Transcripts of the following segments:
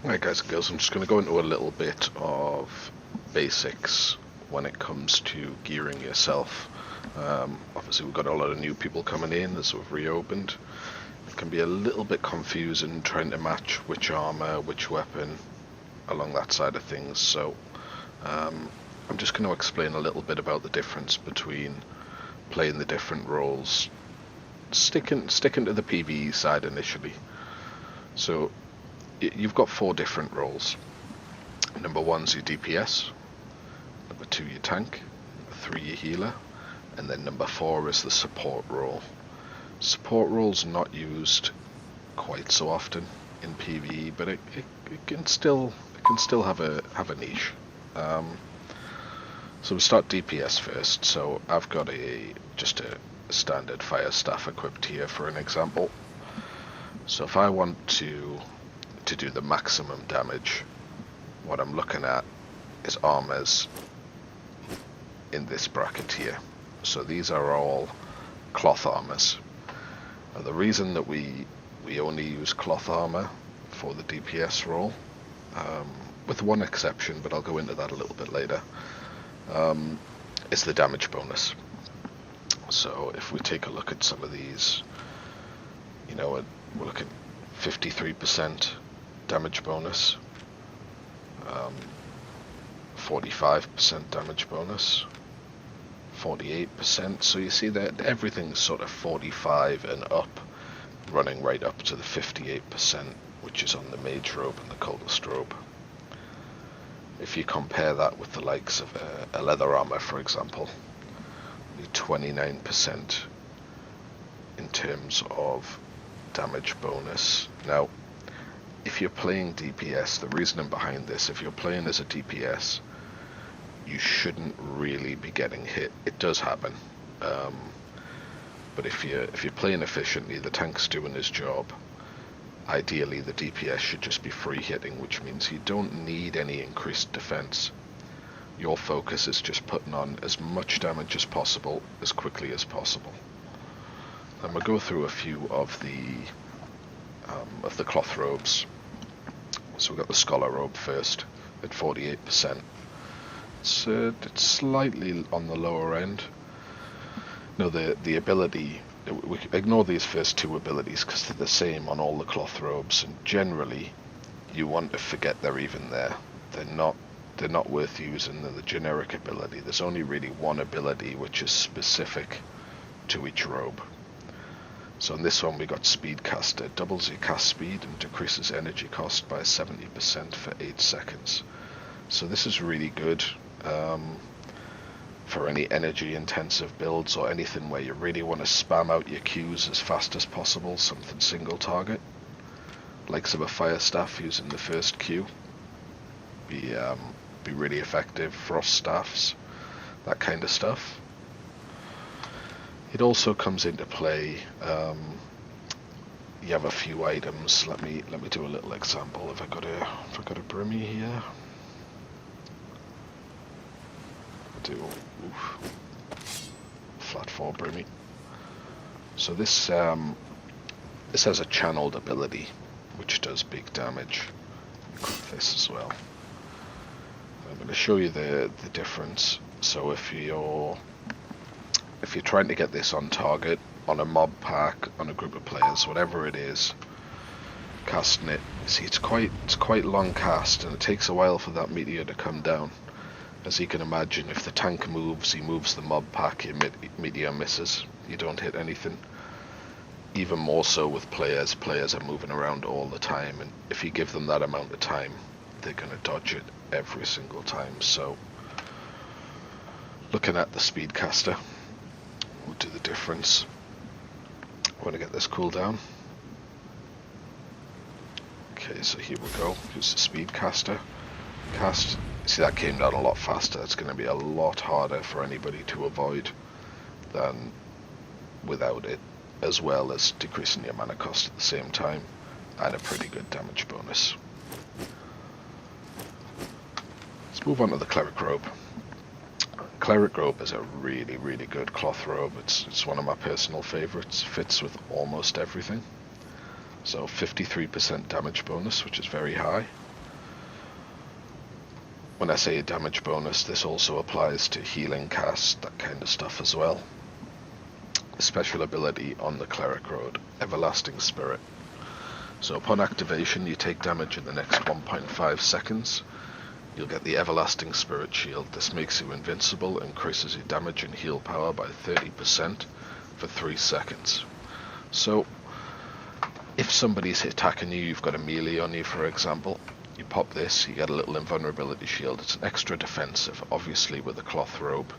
Right, guys and girls, I'm just going to go into a little bit of basics when it comes to gearing yourself. Obviously, we've got a lot of new people coming in as we've reopened. It can be a little bit confusing trying to match which armor, which weapon, along that side of things. So, I'm just going to explain a little bit about the difference between playing the different roles, sticking to the PvE side initially. So, you've got 4 different roles. Number 1's your DPS, number 2 your tank, number 3 your healer, and then number 4 is the support role. Support role's not used quite so often in PvE, but it can still have a niche. So we start DPS first. So I've got just a standard fire staff equipped here for an example. So if I want to do the maximum damage, what I'm looking at is armors in this bracket here. So these are all cloth armors. Now the reason that we only use cloth armor for the DPS role, with one exception, but I'll go into that a little bit later, is the damage bonus. So if we take a look at some of these, we're looking 53% damage bonus, 45% damage bonus, 48%. So you see that everything's sort of 45 and up, running right up to the 58%, which is on the mage robe and the cultist robe. If you compare that with the likes of a leather armor, for example, 29% in terms of damage bonus. Now, if you're playing DPS, the reasoning behind this, if you're playing as a DPS, you shouldn't really be getting hit. It does happen, but if you're playing efficiently, the tank's doing his job. Ideally, the DPS should just be free hitting, which means you don't need any increased defense. Your focus is just putting on as much damage as possible, as quickly as possible. And we'll go through a few of the cloth robes. So we've got the scholar robe first at 48%. It's slightly on the lower end. No, the ability, we ignore these first 2 abilities because they're the same on all the cloth robes, and generally you want to forget they're even there. They're not worth using. They're the generic ability. There's only really one ability which is specific to each robe. So in this one we got Speedcaster, doubles your cast speed and decreases energy cost by 70% for 8 seconds. So this is really good for any energy intensive builds or anything where you really want to spam out your Qs as fast as possible, something single target. Likes of a fire staff using the first Q. Be really effective. Frost staffs, that kind of stuff. It also comes into play. You have a few items. Let me do a little example. If I got a Brimmy here, flat 4 Brimmy. So this has a channeled ability which does big damage. Equip this as well. I'm going to show you the difference. So if you're trying to get this on target, on a mob pack, on a group of players, whatever it is, casting it, see it's quite long cast, and it takes a while for that meteor to come down. As you can imagine, if the tank moves, he moves the mob pack, your meteor misses. You don't hit anything. Even more so with players. Players are moving around all the time, and if you give them that amount of time, they're going to dodge it every single time. So, looking at the Speedcaster, we'll do the difference. I want to get this cooldown. Okay, so here we go. Here's the Speedcaster. Cast. See, that came down a lot faster. It's going to be a lot harder for anybody to avoid than without it, as well as decreasing your mana cost at the same time, and a pretty good damage bonus. Let's move on to the Cleric robe. Cleric robe is a really, really good cloth robe. It's one of my personal favorites. Fits with almost everything. So 53% damage bonus, which is very high. When I say damage bonus, this also applies to healing cast, that kind of stuff as well. Special ability on the Cleric Road, Everlasting Spirit. So upon activation, you take damage in the next 1.5 seconds. You'll get the Everlasting Spirit Shield. This makes you invincible, increases your damage and heal power by 30% for 3 seconds. So, if somebody's attacking you, you've got a melee on you, for example, you pop this, you get a little invulnerability shield. It's an extra defensive. Obviously, with a cloth robe,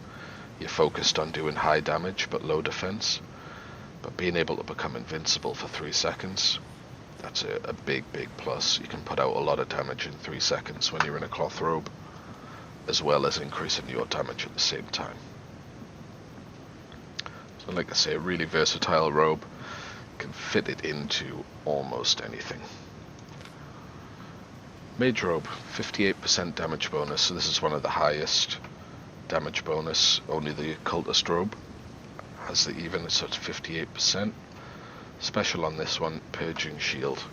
you're focused on doing high damage but low defense. But being able to become invincible for 3 seconds, that's a big plus. You can put out a lot of damage in 3 seconds when you're in a cloth robe, as well as increasing your damage at the same time. So like I say, a really versatile robe. Can fit it into almost anything. Mage Robe, 58% damage bonus, so this is one of the highest damage bonus. Only the Cultist Robe has the even, so it's 58%. Special on this one, Purging Shield.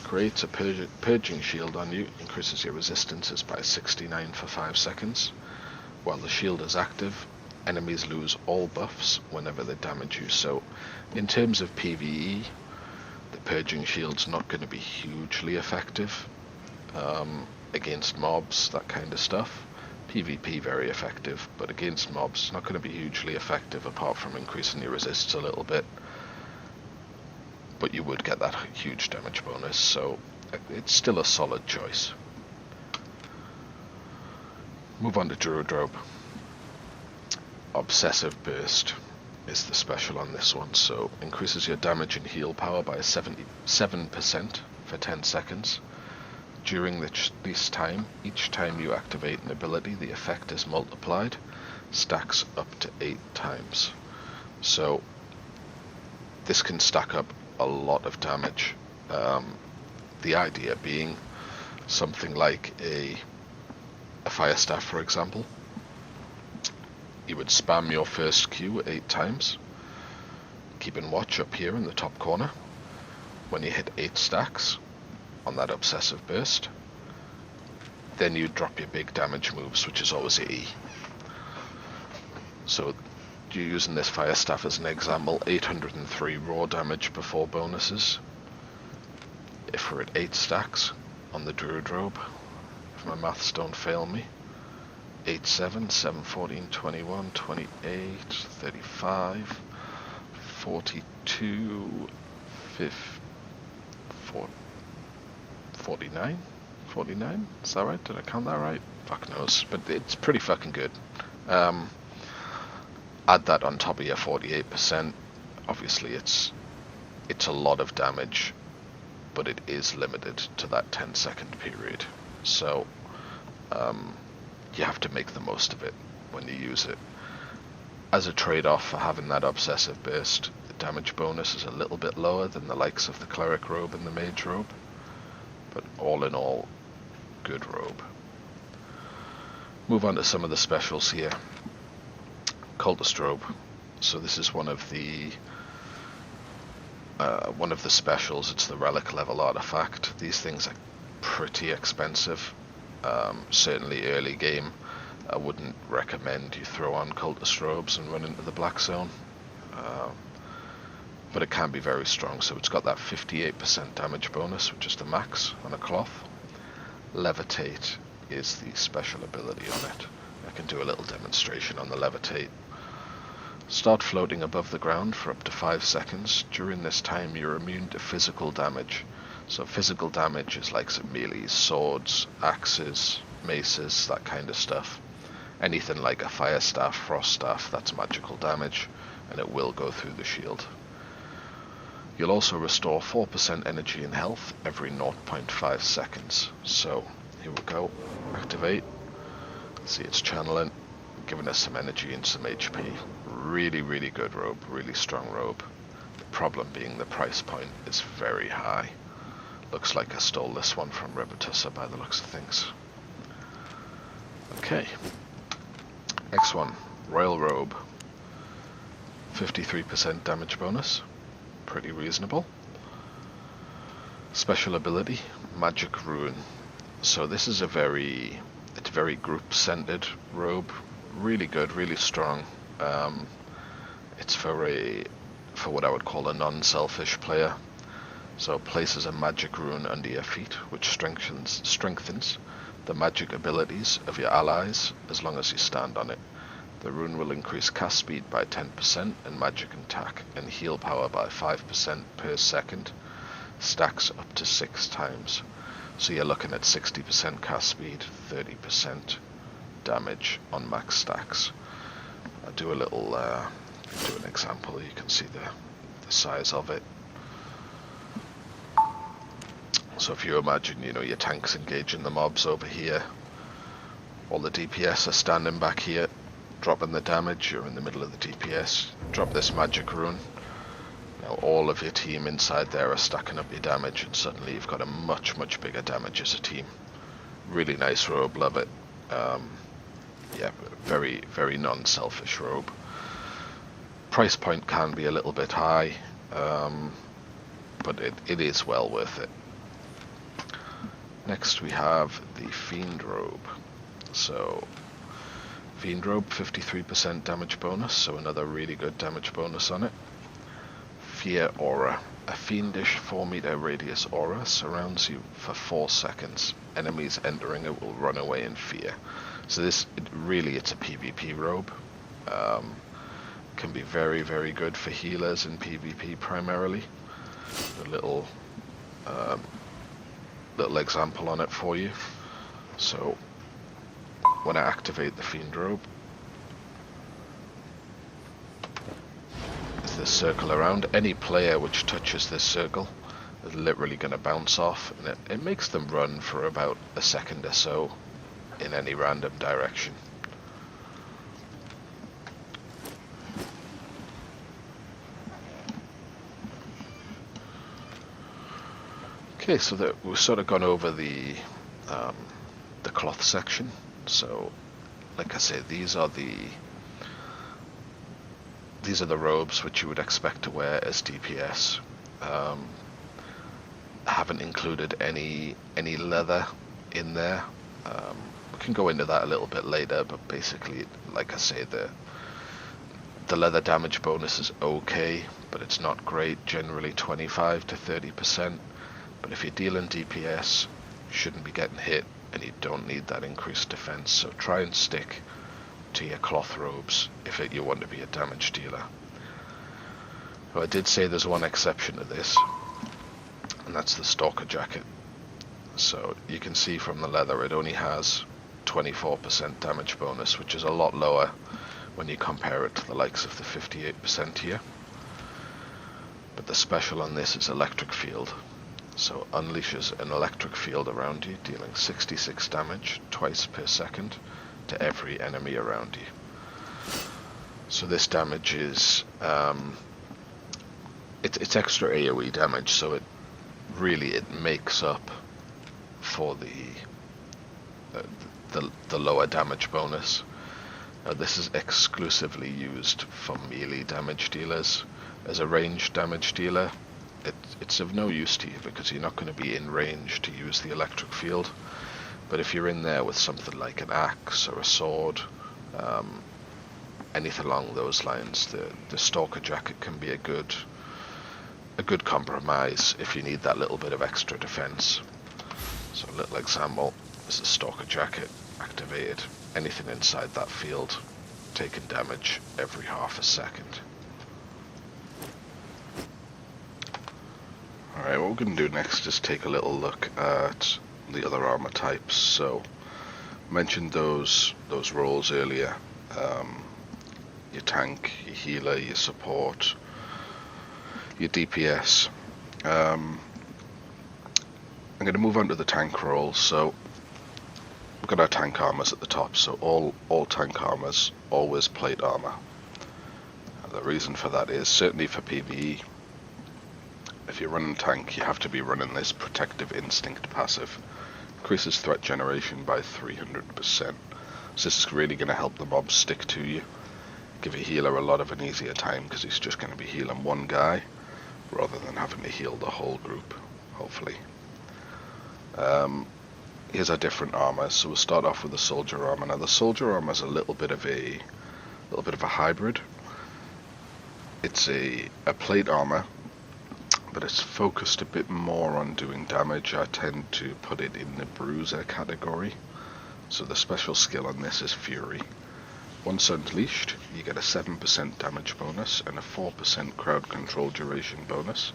Creates a Purging Shield on you, increases your resistances by 69 for 5 seconds. While the shield is active, enemies lose all buffs whenever they damage you. So, in terms of PvE, the Purging Shield's not going to be hugely effective against mobs, that kind of stuff. PvP very effective, but against mobs, not going to be hugely effective apart from increasing your resists a little bit. But you would get that huge damage bonus, so it's still a solid choice. Move on to Druid Robe. Obsessive Burst is the special on this one, so increases your damage and heal power by 77% for 10 seconds. During this time, each time you activate an ability, the effect is multiplied, stacks up to 8 times. So this can stack up a lot of damage. The idea being something like a Fire Staff, for example. You would spam your first Q 8 times, keeping watch up here in the top corner. When you hit 8 stacks on that Obsessive Burst, then you drop your big damage moves, which is always a E. So you're using this Fire Staff as an example, 803 raw damage before bonuses. If we're at 8 stacks on the Druid Robe, if my maths don't fail me, 8, 7, 7, 14, 21, 28, 35, 42, 49? 49? Is that right? Did I count that right? Fuck knows. But it's pretty fucking good. Add that on top of your 48%. Obviously it's a lot of damage, but it is limited to that 10-second period. So you have to make the most of it when you use it. As a trade-off for having that Obsessive Burst, the damage bonus is a little bit lower than the likes of the Cleric Robe and the Mage Robe, but all in all, good robe. Move on to some of the specials here. Cultist Robe. So this is one of the specials. It's the relic level artifact. These things are pretty expensive. Certainly early game, I wouldn't recommend you throw on Cultist Robes and run into the Black Zone. But it can be very strong, so it's got that 58% damage bonus, which is the max on a cloth. Levitate is the special ability on it. I can do a little demonstration on the Levitate. Start floating above the ground for up to 5 seconds. During this time, you're immune to physical damage. So physical damage is like some melees, swords, axes, maces, that kind of stuff. Anything like a Fire Staff, Frost Staff, that's magical damage, and it will go through the shield. You'll also restore 4% energy and health every 0.5 seconds. So, here we go. Activate. See, it's channeling, giving us some energy and some HP. Really, really good robe, really strong robe. The problem being the price point is very high. Looks like I stole this one from Rebutusa by the looks of things. Okay. Next one, Royal Robe. 53% damage bonus. Pretty reasonable. Special ability, Magic Ruin. So this is it's very group-centered robe. Really good, really strong. It's for what I would call a non-selfish player. So it places a magic rune under your feet, which strengthens the magic abilities of your allies as long as you stand on it. The rune will increase cast speed by 10% and magic attack and heal power by 5% per second. Stacks up to 6 times. So you're looking at 60% cast speed, 30% damage on max stacks. I'll do an example. You can see the size of it. So if you imagine, your tanks engaging the mobs over here, all the DPS are standing back here, dropping the damage. You're in the middle of the DPS. Drop this magic rune. Now all of your team inside there are stacking up your damage, and suddenly you've got a much, much bigger damage as a team. Really nice robe, love it. Yeah, very, very non-selfish robe. Price point can be a little bit high, but it is well worth it. Next we have the Fiend Robe. So, Fiend Robe, 53% damage bonus, so another really good damage bonus on it. Fear Aura. A fiendish 4-meter radius aura surrounds you for 4 seconds. Enemies entering it will run away in fear. So it's a PvP robe. Can be very, very good for healers in PvP primarily. A little example on it for you. So when I activate the Fiend Robe, there's this circle around. Any player which touches this circle is literally going to bounce off, and it makes them run for about a second or so in any random direction. Okay, so we've sort of gone over the cloth section. So, like I say, these are the robes which you would expect to wear as DPS. I haven't included any leather in there. We can go into that a little bit later, but basically, like I say, the leather damage bonus is okay, but it's not great. Generally 25 to 30%. But if you're dealing DPS, you shouldn't be getting hit, and you don't need that increased defense. So try and stick to your cloth robes if you want to be a damage dealer. But I did say there's one exception to this, and that's the Stalker Jacket. So you can see from the leather it only has 24% damage bonus, which is a lot lower when you compare it to the likes of the 58% here. But the special on this is Electric Field. So unleashes an electric field around you, dealing 66 damage twice per second to every enemy around you. So this damage is it's extra AoE damage, so it makes up for the lower damage bonus. This is exclusively used for melee damage dealers. As a ranged damage dealer, it's of no use to you because you're not going to be in range to use the electric field. But if you're in there with something like an axe or a sword, anything along those lines, the Stalker Jacket can be a good compromise if you need that little bit of extra defense. So a little example is the Stalker Jacket activated. Anything inside that field taking damage every half a second. Alright, what we're going to do next is take a little look at the other armor types. So, mentioned those roles earlier. Your tank, your healer, your support, your DPS. I'm going to move on to the tank role. So, we've got our tank armors at the top. So all tank armors always plate armor. The reason for that is certainly for PvE. If you're running tank, you have to be running this Protective Instinct passive. Increases threat generation by 300%. So this is really going to help the mobs stick to you. Give a healer a lot of an easier time because he's just going to be healing one guy rather than having to heal the whole group, hopefully. here's our different armor. So we'll start off with the soldier armor. Now the soldier armor is a little bit of a hybrid. It's a plate armor, but it's focused a bit more on doing damage. I tend to put it in the bruiser category. So the special skill on this is Fury. Once unleashed, you get a 7% damage bonus and a 4% crowd control duration bonus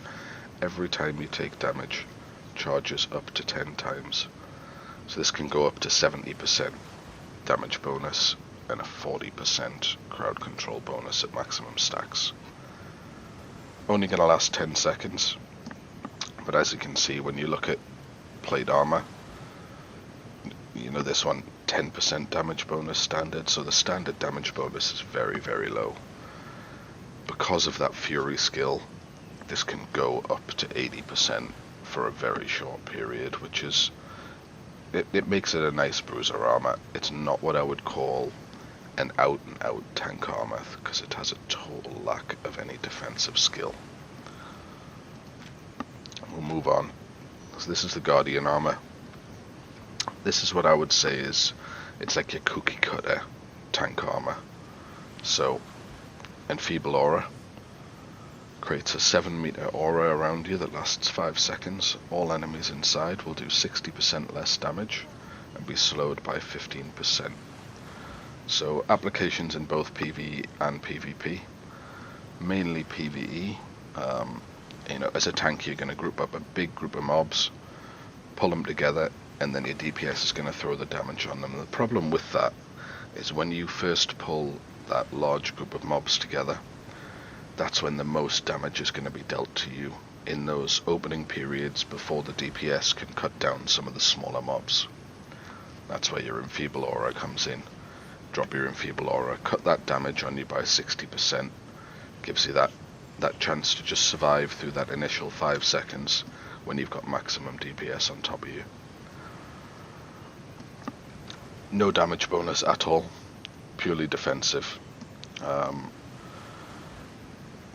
every time you take damage. Charges up to 10 times. So this can go up to 70% damage bonus and a 40% crowd control bonus at maximum stacks. Only going to last 10 seconds, but as you can see when you look at plate armor, you know this one 10% damage bonus standard, so the standard damage bonus is very, very low. Because of that Fury skill, this can go up to 80% for a very short period, which is, it makes it a nice bruiser armor. It's not what I would call an out and out tank armor, because it has a total lack of any defensive skill. We'll move on. So this is the Guardian armor. This is what I would say is, it's like your cookie cutter tank armor. So, Enfeeble Aura creates a 7-meter aura around you that lasts 5 seconds. All enemies inside will do 60% less damage and be slowed by 15%. So applications in both PvE and PvP, mainly PvE. You know, as a tank you're going to group up a big group of mobs, pull them together, and then your DPS is going to throw the damage on them. And the problem with that is when you first pull that large group of mobs together, that's when the most damage is going to be dealt to you in those opening periods before the DPS can cut down some of the smaller mobs. That's where your Enfeeble Aura comes in. Drop your Enfeeble Aura, cut that damage on you by 60%, gives you that chance to just survive through that initial 5 seconds when you've got maximum DPS on top of you. No damage bonus at all, purely defensive.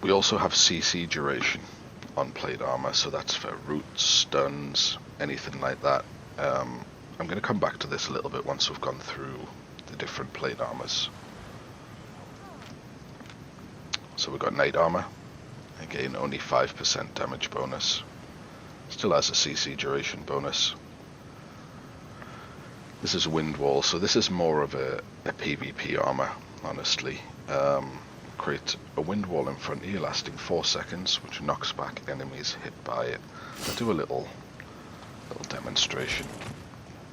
We also have CC duration on plate armor, so that's for roots, stuns, anything like that. I'm going to come back to this a little bit once we've gone through the different plate armors. So we've got Knight armor, again only 5% damage bonus, still has a CC duration bonus. This is Wind Wall, so this is more of a PvP armor, honestly. Create a wind wall in front of you lasting 4 seconds, which knocks back enemies hit by it. I'll do a little demonstration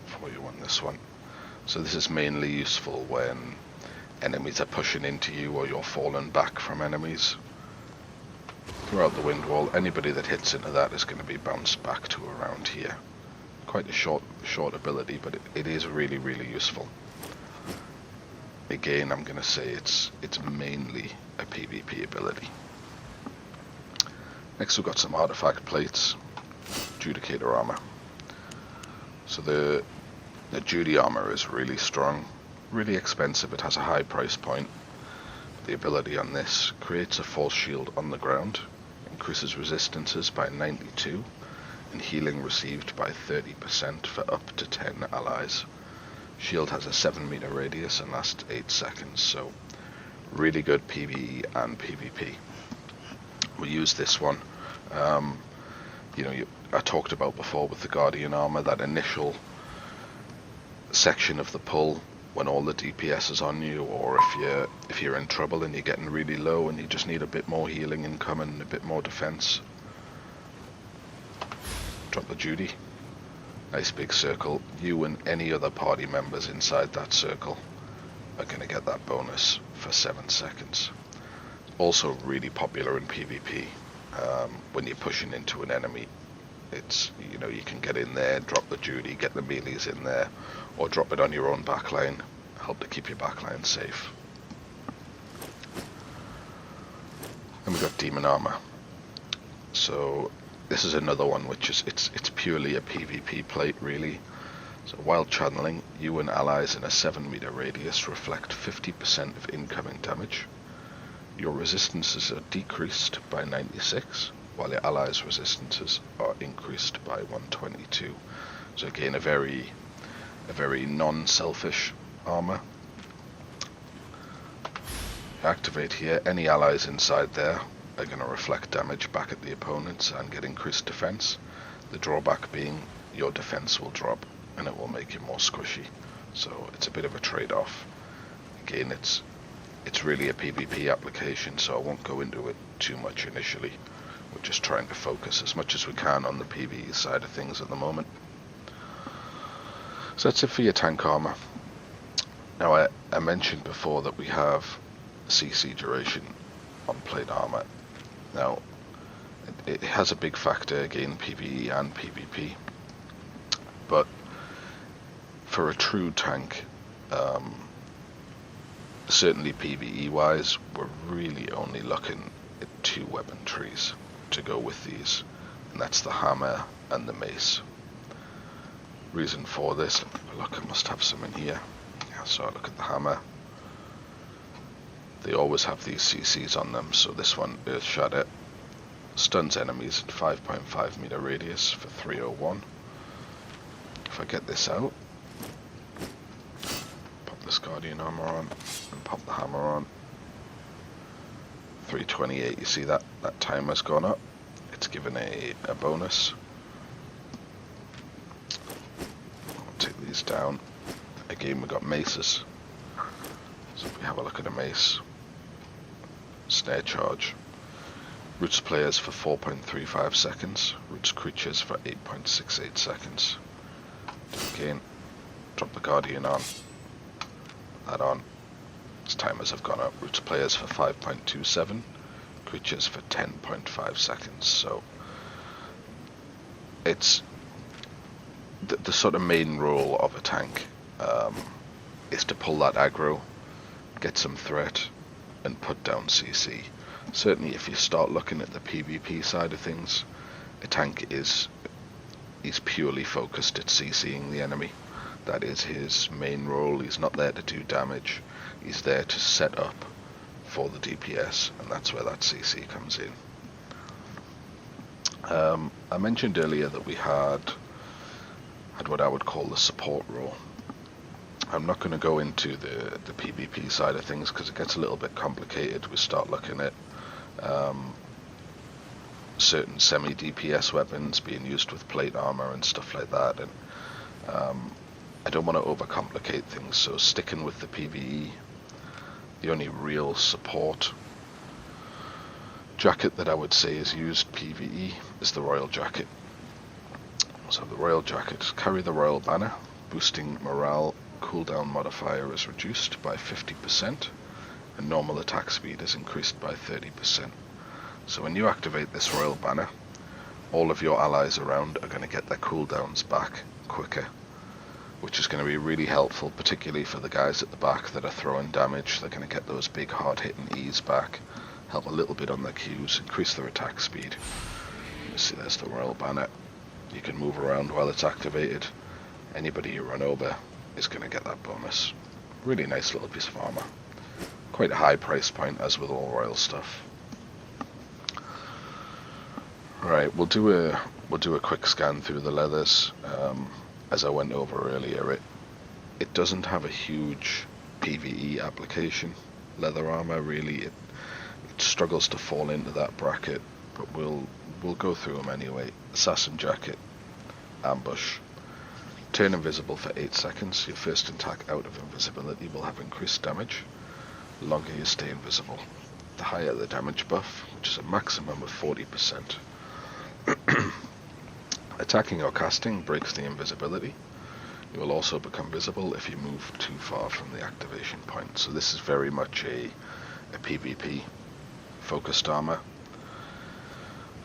for you on this one. So this is mainly useful when enemies are pushing into you or you're falling back from enemies. Throughout the wind wall, anybody that hits into that is going to be bounced back to around here. Quite a short ability, but it is really, really useful. Again, I'm going to say it's mainly a PvP ability. Next we've got some artifact plates. Judicator armor. So the Judy armor is really strong, really expensive. It has a high price point. The ability on this creates a false shield on the ground, increases resistances by 92, and healing received by 30% for up to 10 allies. Shield has a 7-meter radius and lasts 8 seconds, so really good PvE and PvP. We use this one. I talked about before with the Guardian armor, that initial section of the pull when all the DPS is on you, or if you're in trouble and you're getting really low and you just need a bit more healing incoming, a bit more defense. Drop the Judy. Nice big circle. You and any other party members inside that circle are going to get that bonus for 7 seconds. Also really popular in PvP. When you're pushing into an enemy, it's, you can get in there, drop the Judy, get the melees in there, or drop it on your own backline, help to keep your backline safe. And we've got Demon armor. So this is another one which is it's purely a PvP plate, really. So while channeling, you and allies in a 7-meter radius reflect 50% of incoming damage. Your resistances are decreased by 96, while your allies' resistances are increased by 122. So again, a very a very non-selfish armor. Activate here, any allies inside there are going to reflect damage back at the opponents and get increased defense. The drawback being your defense will drop and it will make you more squishy. So it's a bit of a trade-off. Again, it's really a PvP application, so I won't go into it too much initially. We're just trying to focus as much as we can on the PvE side of things at the moment. So that's it for your tank armor. Now I mentioned before that we have CC duration on plate armor. Now it has a big factor, again, PvE and PvP, but for a true tank, certainly PvE wise, we're really only looking at 2 weapon trees to go with these, and that's the hammer and the mace. Reason for this, look, I must have some in here. Yeah, so I look at the hammer. They always have these CCs on them, so this one, Earth Shatter, stuns enemies at 5.5 meter radius for 301. If I get this out, pop this Guardian armor on, and pop the hammer on, 328, you see that timer's gone up. It's given a bonus. I'll take these down. Again, we've got maces. So if we have a look at a mace, snare charge, roots players for 4.35 seconds, roots creatures for 8.68 seconds. Again, drop the Guardian on, that on. Its timers have gone up. Roots players for 5.27, creatures for 10.5 seconds. So it's the sort of main role of a tank is to pull that aggro, get some threat, and put down CC. Certainly, if you start looking at the PvP side of things, a tank is purely focused at CCing the enemy. That is his main role. He's not there to do damage. He's there to set up for the DPS, and that's where that CC comes in. I mentioned earlier that we had what I would call the support role. I'm not going to go into the PvP side of things because it gets a little bit complicated. We start looking at certain semi-DPS weapons being used with plate armor and stuff like that, and I don't want to overcomplicate things, so sticking with the PvE, the only real support jacket that I would say is used PvE is the Royal Jacket. So the Royal Jacket, carry the Royal Banner, boosting morale, cooldown modifier is reduced by 50%, and normal attack speed is increased by 30%. So when you activate this Royal Banner, all of your allies around are going to get their cooldowns back quicker, which is going to be really helpful, particularly for the guys at the back that are throwing damage. They're going to get those big hard-hitting E's back, help a little bit on their Qs, increase their attack speed. You see there's the Royal Banner. You can move around while it's activated. Anybody you run over is going to get that bonus. Really nice little piece of armor. Quite a high price point, as with all Royal stuff. Right, we'll do a quick scan through the leathers. As I went over earlier, it doesn't have a huge PvE application. Leather armor really it struggles to fall into that bracket, but we'll go through them anyway. Assassin Jacket, ambush, turn invisible for 8 seconds. Your first attack out of invisibility will have increased damage. The longer you stay invisible, the higher the damage buff, which is a maximum of 40%. Attacking or casting breaks the invisibility. You will also become visible if you move too far from the activation point. So this is very much a PvP focused armor.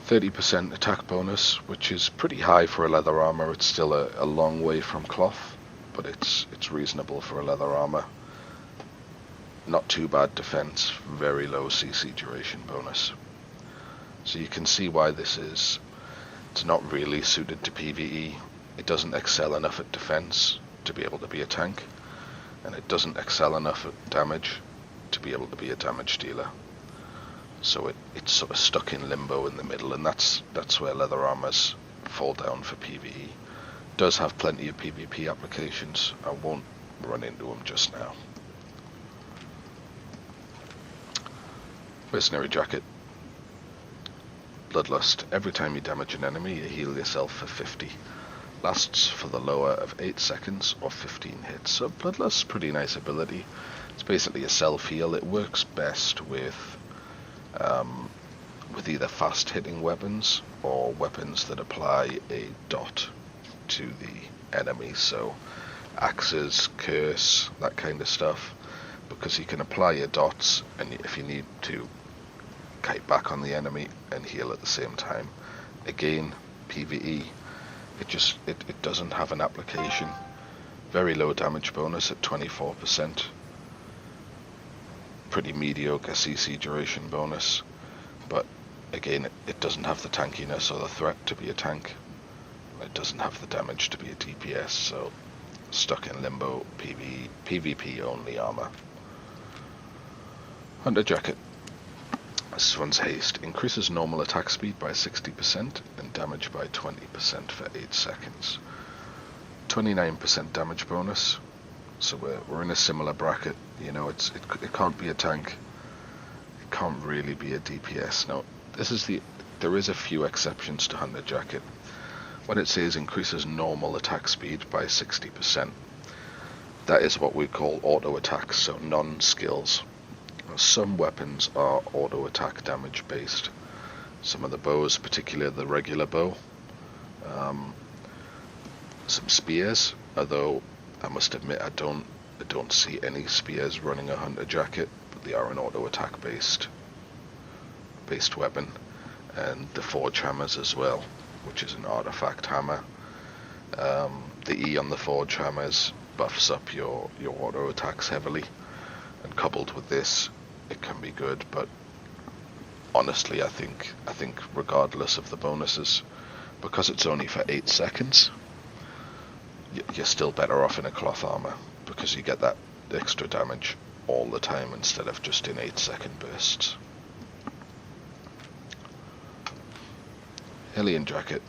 30% attack bonus, which is pretty high for a leather armor. It's still a long way from cloth, but it's reasonable for a leather armor. Not too bad defense, very low CC duration bonus. So you can see why it's not really suited to PvE. It doesn't excel enough at defense to be able to be a tank, and it doesn't excel enough at damage to be able to be a damage dealer. So it's sort of stuck in limbo in the middle, and that's where leather armors fall down for PvE. Does have plenty of PvP applications. I won't run into them just now. Mercenary Jacket. Bloodlust. Every time you damage an enemy, you heal yourself for 50. Lasts for the lower of 8 seconds or 15 hits. So Bloodlust's pretty nice ability. It's basically a self-heal. It works best with either fast-hitting weapons or weapons that apply a dot to the enemy. So axes, curse, that kind of stuff. Because you can apply your dots, and if you need to, kite back on the enemy and heal at the same time. Again, PvE. It doesn't have an application. Very low damage bonus at 24%. Pretty mediocre CC duration bonus. But again, it doesn't have the tankiness or the threat to be a tank. It doesn't have the damage to be a DPS, so stuck in limbo. PvP only armor. Hunter Jacket. This one's haste. Increases normal attack speed by 60% and damage by 20% for 8 seconds. 29% damage bonus. So we're in a similar bracket. You know, it can't be a tank. It can't really be a DPS. Now, there is a few exceptions to Hunter Jacket. When it says increases normal attack speed by 60%, that is what we call auto attacks, so non-skills. Some weapons are auto attack damage based. Some of the bows, particularly the regular bow. Some spears, although I must admit I don't see any spears running a Hunter Jacket, but they are an auto attack based weapon. And the Forge Hammers as well, which is an artifact hammer. The E on the Forge Hammers buffs up your auto attacks heavily, and coupled with this, it can be good. But honestly, I think regardless of the bonuses, because it's only for 8 seconds, you're still better off in a cloth armor, because you get that extra damage all the time instead of just in 8-second bursts. Hellion Jacket.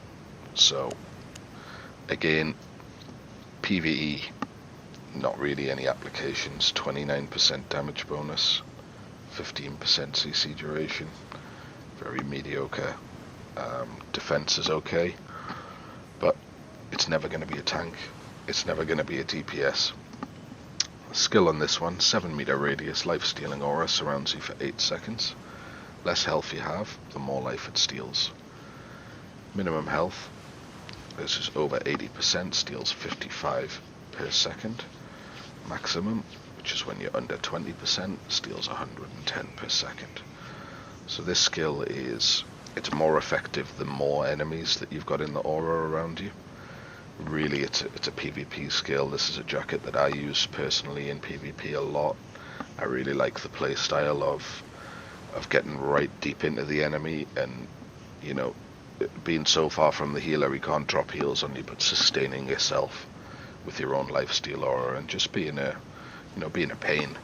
So again, PvE, not really any applications. 29% damage bonus, 15% CC duration, very mediocre. Defense is okay, but it's never going to be a tank. It's never going to be a DPS. Skill on this one: 7 meter radius life stealing aura surrounds you for 8 seconds. Less health you have, the more life it steals. Minimum health, this is over 80%, steals 55 per second. Maximum, which is when you're under 20%, steals 110 per second. So this skill it's more effective the more enemies that you've got in the aura around you. Really, it's a PvP skill. This is a jacket that I use personally in PvP a lot. I really like the play style of getting right deep into the enemy, and you know, being so far from the healer he can't drop heals on you, but sustaining yourself with your own lifesteal aura and just being a pain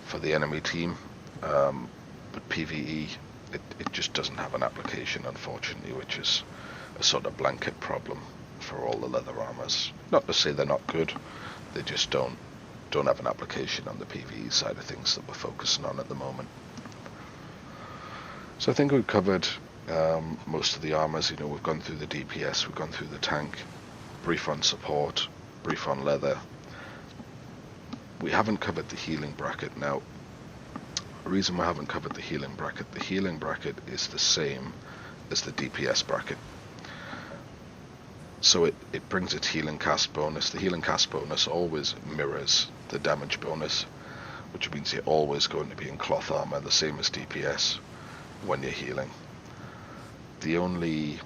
for the enemy team. But PvE, it just doesn't have an application, unfortunately, which is a sort of blanket problem for all the leather armors. Not to say they're not good, they just don't have an application on the PvE side of things that we're focusing on at the moment. So I think we've covered most of the armors. You know, we've gone through the DPS, we've gone through the tank, brief on support, brief on leather. We haven't covered the healing bracket. Now, the reason we haven't covered the healing bracket is the same as the DPS bracket. So it brings its healing cast bonus. The healing cast bonus always mirrors the damage bonus, which means you're always going to be in cloth armor, the same as DPS, when you're healing. The only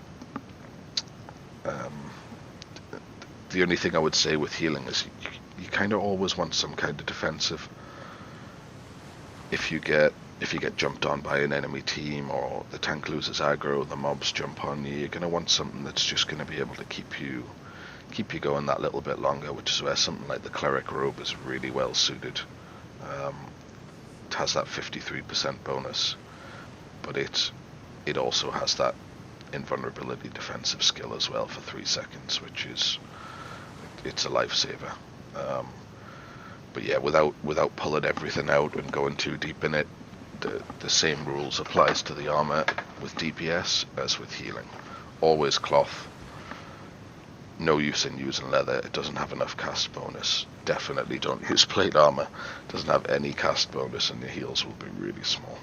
thing I would say with healing is you kind of always want some kind of defensive. If you get jumped on by an enemy team, or the tank loses aggro, the mobs jump on you, you're going to want something that's just going to be able to keep you going that little bit longer, which is where something like the Cleric Robe is really well suited. It has that 53% bonus, but it also has that invulnerability defensive skill as well for 3 seconds, which is it's a lifesaver. But yeah, without pulling everything out and going too deep in it, the same rules applies to the armor with DPS as with healing. Always cloth. No use in using leather. It doesn't have enough cast bonus. Definitely don't use plate armor. It doesn't have any cast bonus, and your heals will be really small.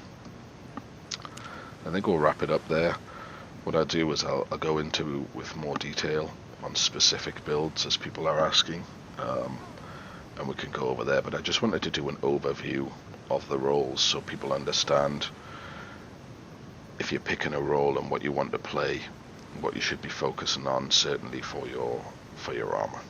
I think we'll wrap it up there. What I'll do is I'll go into with more detail on specific builds as people are asking, and we can go over there. But I just wanted to do an overview of the roles so people understand if you're picking a role and what you want to play, what you should be focusing on, certainly for your armor.